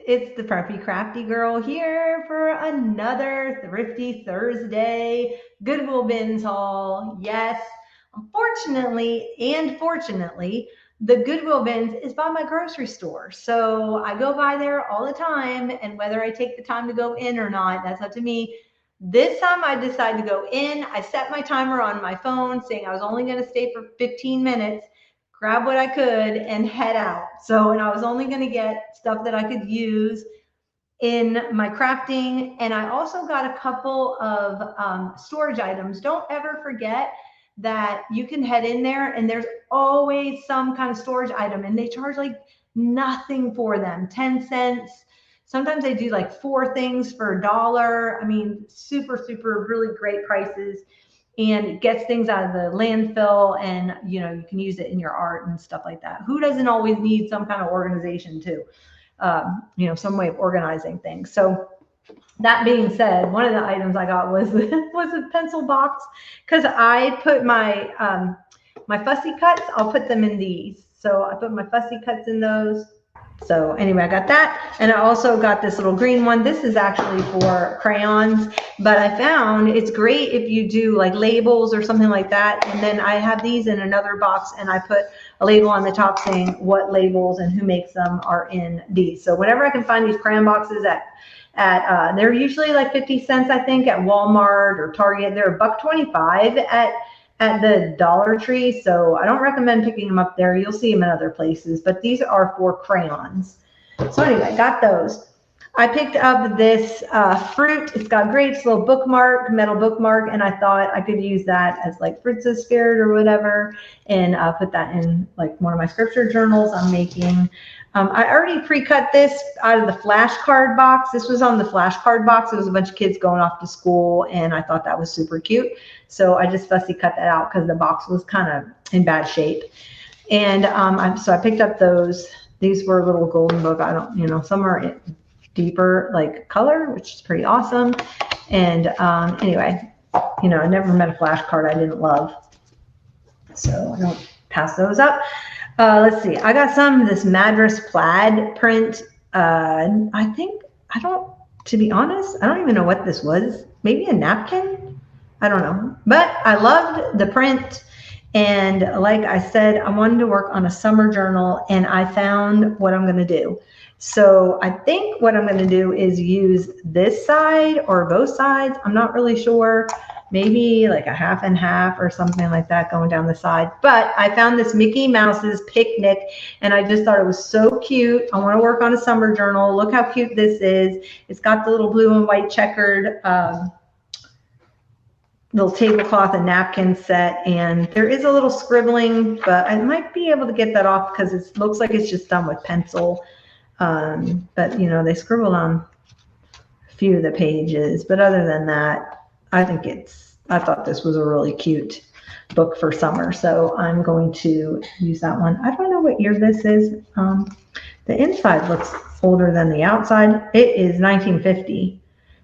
It's the preppy crafty girl here for another Thrifty Thursday Goodwill bins haul. Yes, unfortunately and fortunately, the Goodwill bins is by my grocery store. So I go by there all the time, and whether I take the time to go in or not, that's up to me. This time I decided to go in. I set my timer on my phone saying I was only going to stay for 15 minutes, grab what I could, and head out. So, and I was only going to get stuff that I could use in my crafting. And I also got a couple of storage items. Don't ever forget that you can head in there and there's always some kind of storage item, and they charge like nothing for them, 10 cents. Sometimes they do like 4 things for $1. I mean, super, super, really great prices. And it gets things out of the landfill, and you know, you can use it in your art and stuff like that. Who doesn't always need some kind of organization too? You know, some way of organizing things. So that being said, one of the items I got was was a pencil box, because I put my my fussy cuts, I'll put them in these. So I put my fussy cuts in those. So anyway, I got that. And I also got this little green one. This is actually for crayons, but I found it's great if you do like labels or something like that. And then I have these in another box, and I put a label on the top saying what labels and who makes them are in these. So whenever I can find these crayon boxes they're usually like 50 cents, I think, at Walmart or Target. They're $1.25 at the Dollar Tree, so I don't recommend picking them up there. You'll see them in other places, but these are for crayons. So anyway, got those. I picked up this fruit. It's got grapes, little bookmark, metal bookmark, and I thought I could use that as like fruits of spirit or whatever, and put that in like one of my scripture journals I'm making. I already pre-cut this out of the flashcard box. This was on the flashcard box. It was a bunch of kids going off to school, and I thought that was super cute. So I just fussy cut that out because the box was kind of in bad shape. And so I picked up those. These were a little golden book. I don't, you know, some are deeper like color, which is pretty awesome. And anyway, you know, I never met a flashcard I didn't love, so I don't pass those up. Let's see. I got some of this Madras plaid print. To be honest, I don't even know what this was. Maybe a napkin? I don't know. But I loved the print. And like I said, I wanted to work on a summer journal, and I found what I'm going to do. So I think what I'm going to do is use this side or both sides. I'm not really sure. Maybe like a half and half or something like that going down the side. But I found this Mickey Mouse's picnic, and I just thought it was so cute. I want to work on a summer journal. Look how cute this is. It's got the little blue and white checkered little tablecloth and napkin set, and there is a little scribbling, but I might be able to get that off because it looks like it's just done with pencil. But you know, they scribbled on a few of the pages, but other than that, I thought this was a really cute book for summer, so I'm going to use that one. I don't know what year this is. The inside looks older than the outside. It is 1950.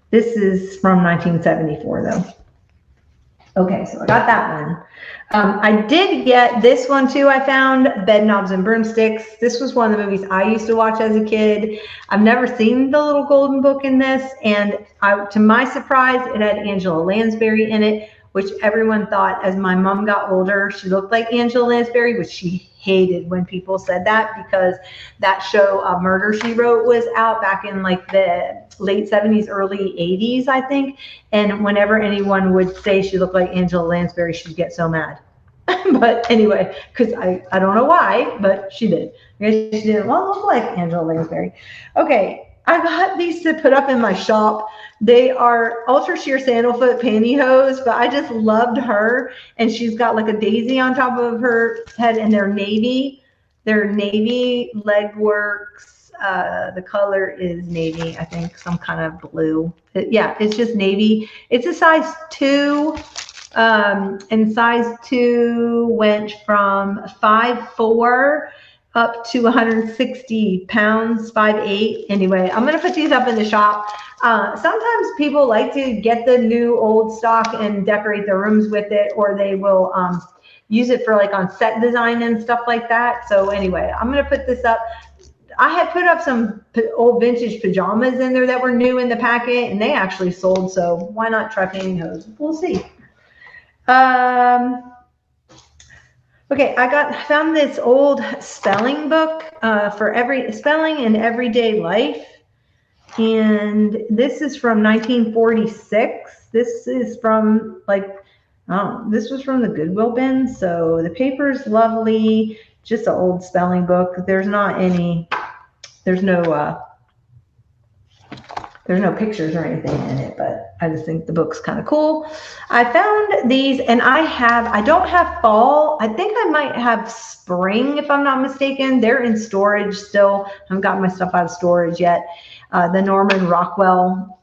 This is from 1974 though. Okay, so I got that one. I did get this one too. I found Bed Knobs and Broomsticks. This was one of the movies I used to watch as a kid. I've never seen the little golden book in this, and to my surprise, it had Angela Lansbury in it, which everyone thought as my mom got older, she looked like Angela Lansbury, which she hated when people said that, because that show Murder, She Wrote was out back in like the late 70s, early 80s, I think. And whenever anyone would say she looked like Angela Lansbury, she'd get so mad. But anyway, because I don't know why, but she did. I guess she didn't look like Angela Lansbury. Okay, I got these to put up in my shop. They are ultra sheer sandalfoot pantyhose, but I just loved her. And she's got like a daisy on top of her head, and they're navy. They're navy Legworks. The color is navy, I think, some kind of blue. Yeah, it's just navy. It's a size 2. And size 2 went from 5'4" up to 160 pounds, 5'8". Anyway, I'm going to put these up in the shop. Sometimes people like to get the new old stock and decorate their rooms with it, or they will use it for like on set design and stuff like that. So anyway, I'm going to put this up. I had put up some old vintage pajamas in there that were new in the packet, and they actually sold. So why not try pantyhose? We'll see. Okay, I found this old spelling book for every spelling in everyday life. And this is from 1946. This is from this was from the Goodwill bin. So the paper's lovely, just an old spelling book. There's no pictures or anything in it, but I just think the book's kind of cool. I found these, and I don't have fall. I think I might have spring, if I'm not mistaken. They're in storage still. I haven't gotten my stuff out of storage yet. The Norman Rockwell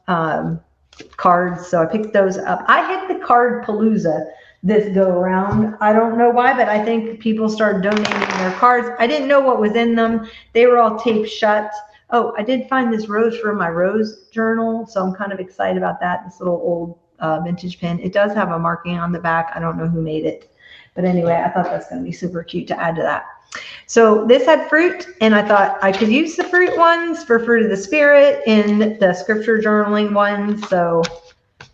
cards, so I picked those up. I hit the card palooza this go around. I don't know why, but I think people started donating their cards. I didn't know what was in them. They were all taped shut. Oh, I did find this rose for my rose journal, so I'm kind of excited about that. This little old vintage pin. It does have a marking on the back. I don't know who made it, but anyway, I thought that's going to be super cute to add to that. So this had fruit, and I thought I could use the fruit ones for Fruit of the Spirit in the scripture journaling ones. So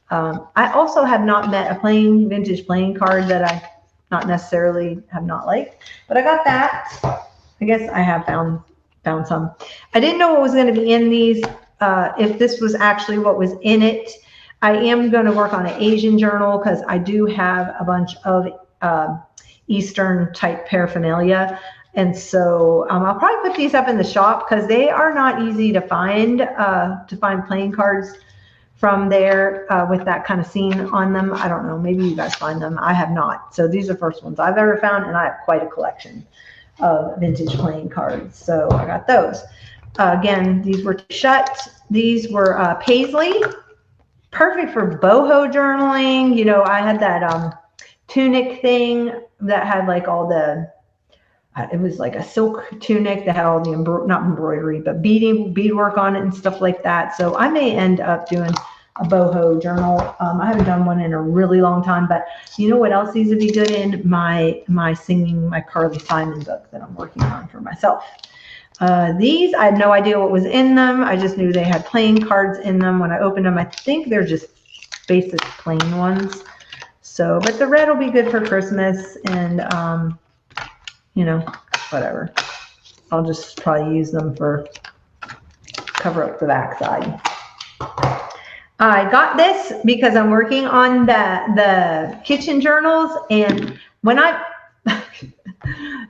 I also have not met a vintage playing card that I have not liked, but I got that. I guess I have found some. I didn't know what was going to be in these, if this was actually what was in it. I am going to work on an Asian journal because I do have a bunch of Eastern type paraphernalia. And so I'll probably put these up in the shop because they are not easy to find playing cards from there with that kind of scene on them. I don't know, maybe you guys find them. I have not. So these are the first ones I've ever found, and I have quite a collection of vintage playing cards. So I got those. Again, these were shut. These were Paisley. Perfect for boho journaling. You know, I had that tunic thing that had like all the, it was like a silk tunic that had all the, not embroidery, but beadwork on it and stuff like that. So I may end up doing a boho journal. I haven't done one in a really long time, but you know what else these would be good in? My singing, my Carly Simon book that I'm working on for myself. These, I had no idea what was in them. I just knew they had playing cards in them. When I opened them, I think they're just basic plain ones. So, but the red will be good for Christmas, and you know, whatever. I'll just probably use them for cover up the backside. I got this because I'm working on the kitchen journals, and when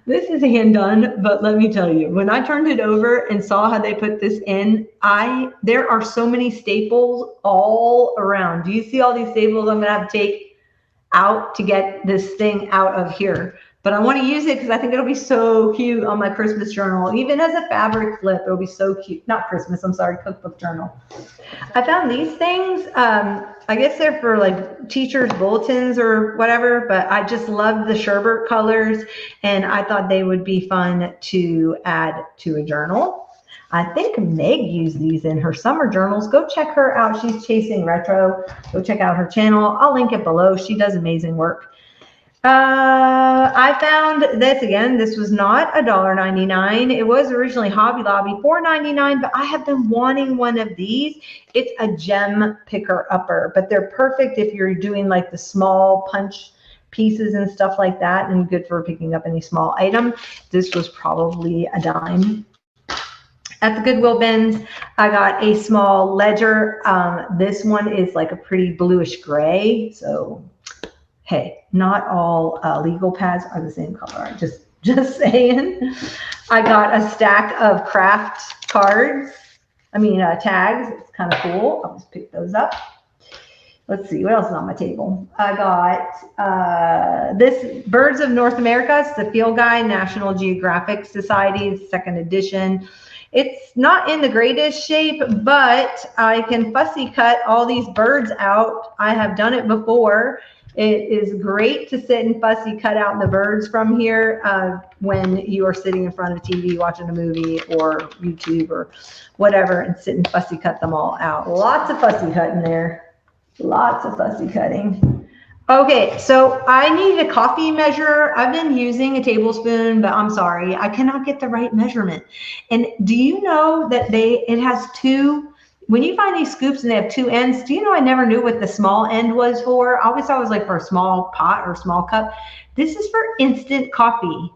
this is hand done, but let me tell you, when I turned it over and saw how they put this in, there are so many staples all around. Do you see all these staples I'm gonna have to take out to get this thing out of here? But I want to use it because I think it'll be so cute on my Christmas journal. Even as a fabric flip, it'll be so cute. Not Christmas, I'm sorry, cookbook journal. I found these things. I guess they're for like teachers' bulletins or whatever, but I just love the sherbet colors, and I thought they would be fun to add to a journal. I think Meg used these in her summer journals. Go check her out. She's Chasing Retro. Go check out her channel. I'll link it below. She does amazing work. I found this again. This was not $1.99. It was originally Hobby Lobby $4.99, but I have been wanting one of these. It's a gem picker upper, but they're perfect if you're doing like the small punch pieces and stuff like that, and good for picking up any small item. This was probably a dime. At the Goodwill bins, I got a small ledger. This one is like a pretty bluish gray, so hey, not all legal pads are the same color. Just saying. I got a stack of craft cards. Tags. It's kind of cool. I'll just pick those up. Let's see, what else is on my table? I got this Birds of North America. It's the Field Guide, National Geographic Society, 2nd edition. It's not in the greatest shape, but I can fussy cut all these birds out. I have done it before. It is great to sit and fussy cut out the birds from here when you are sitting in front of TV watching a movie or YouTube or whatever, and sit and fussy cut them all out. Lots of fussy cutting there. Lots of fussy cutting. Okay, so I need a coffee measure. I've been using a tablespoon, but I'm sorry, I cannot get the right measurement. And do you know that it has two, when you find these scoops and they have two ends, do you know I never knew what the small end was for? I always thought it was like for a small pot or small cup. This is for instant coffee.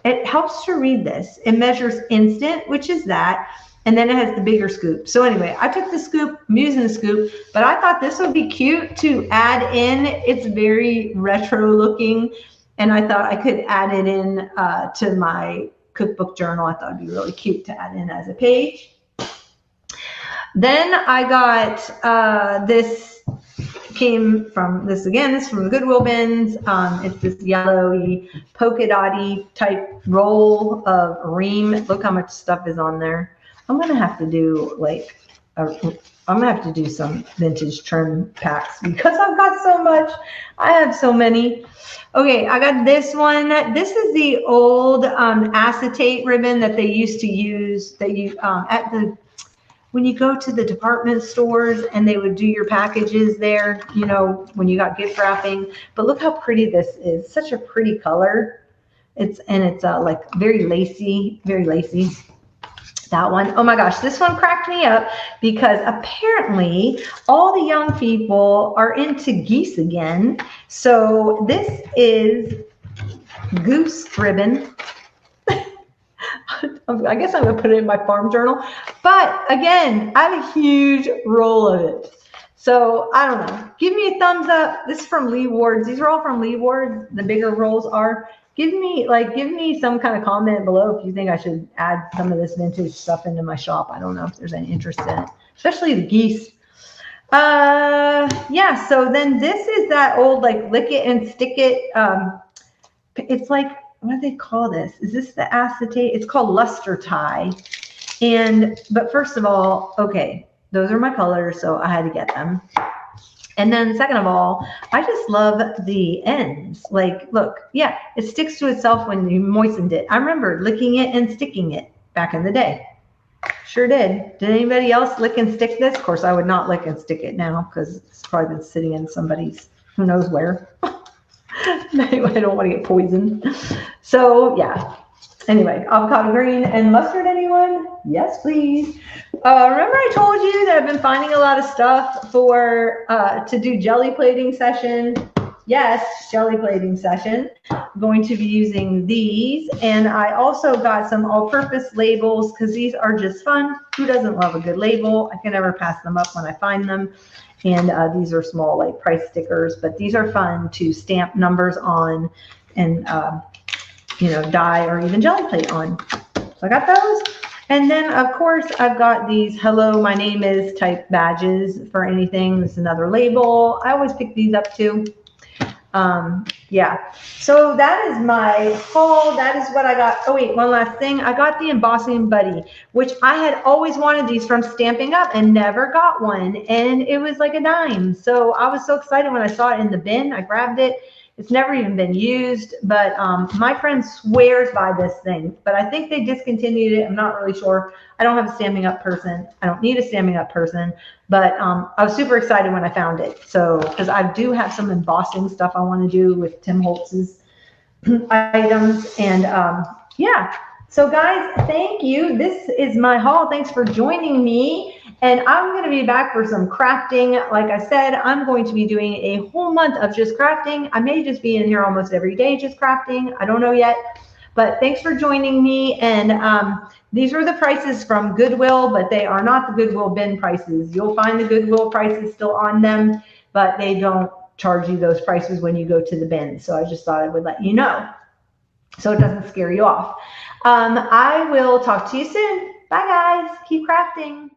It helps to read this. It measures instant, which is that, and then it has the bigger scoop. So anyway, I took the scoop, I'm using the scoop, but I thought this would be cute to add in. It's very retro looking, and I thought I could add it in to my cookbook journal. I thought it'd be really cute to add in as a page. Then I got this, came from this again, this is from the Goodwill bins. It's this yellowy polka dotty type roll of ream. Look how much stuff is on there. I'm gonna have to do like I'm gonna have to do some vintage trim packs because I've got so much. I have so many. Okay, I got this one. This is the old acetate ribbon that they used to use. That you at the when you go to the department stores and they would do your packages there, you know, when you got gift wrapping. But look how pretty this is. Such a pretty color. It's like very lacy, very lacy. That one, oh my gosh, this one cracked me up because apparently all the young people are into geese again. So this is goose ribbon. I guess I'm gonna put it in my farm journal. But again, I have a huge roll of it. So I don't know. Give me a thumbs up. This is from Lee Ward's. These are all from Lee Ward's. The bigger rolls are. Give me some kind of comment below if you think I should add some of this vintage stuff into my shop. I don't know if there's any interest in it, especially the geese. Yeah, so then this is that old like lick it and stick it. It's like, what do they call this? Is this the acetate? It's called luster tie. But first of all, okay, those are my colors, so I had to get them. And then second of all, I just love the ends. Like, look, yeah, it sticks to itself when you moistened it. I remember licking it and sticking it back in the day. Sure did. Did anybody else lick and stick this? Of course, I would not lick and stick it now because it's probably been sitting in somebody's who knows where. Anyway, I don't want to get poisoned. So yeah. Anyway, avocado green and mustard, anyone? Yes, please. Remember I told you that I've been finding a lot of stuff for to do jelly plating session. Yes, jelly plating session. I'm going to be using these. And I also got some all-purpose labels because these are just fun. Who doesn't love a good label? I can never pass them up when I find them. And these are small like price stickers, but these are fun to stamp numbers on and you know, die or even jelly plate on. So I got those. And then of course I've got these hello, my name is type badges for anything. This is another label. I always pick these up too. Yeah, so that is my haul. That is what I got. Oh wait, one last thing. I got the embossing buddy, which I had always wanted these from Stamping Up and never got one. And it was like a dime. So I was so excited when I saw it in the bin. I grabbed it. It's never even been used, but my friend swears by this thing, but I think they discontinued it. I'm not really sure. I don't have a Stamping Up person. I don't need a Stamping Up person, but I was super excited when I found it. So, because I do have some embossing stuff I want to do with Tim Holtz's items. And yeah, so guys, thank you. This is my haul. Thanks for joining me. And I'm going to be back for some crafting. Like I said, I'm going to be doing a whole month of just crafting. I may just be in here almost every day just crafting. I don't know yet. But thanks for joining me. And these are the prices from Goodwill, but they are not the Goodwill bin prices. You'll find the Goodwill prices still on them, but they don't charge you those prices when you go to the bin. So I just thought I would let you know so it doesn't scare you off. I will talk to you soon. Bye, guys. Keep crafting.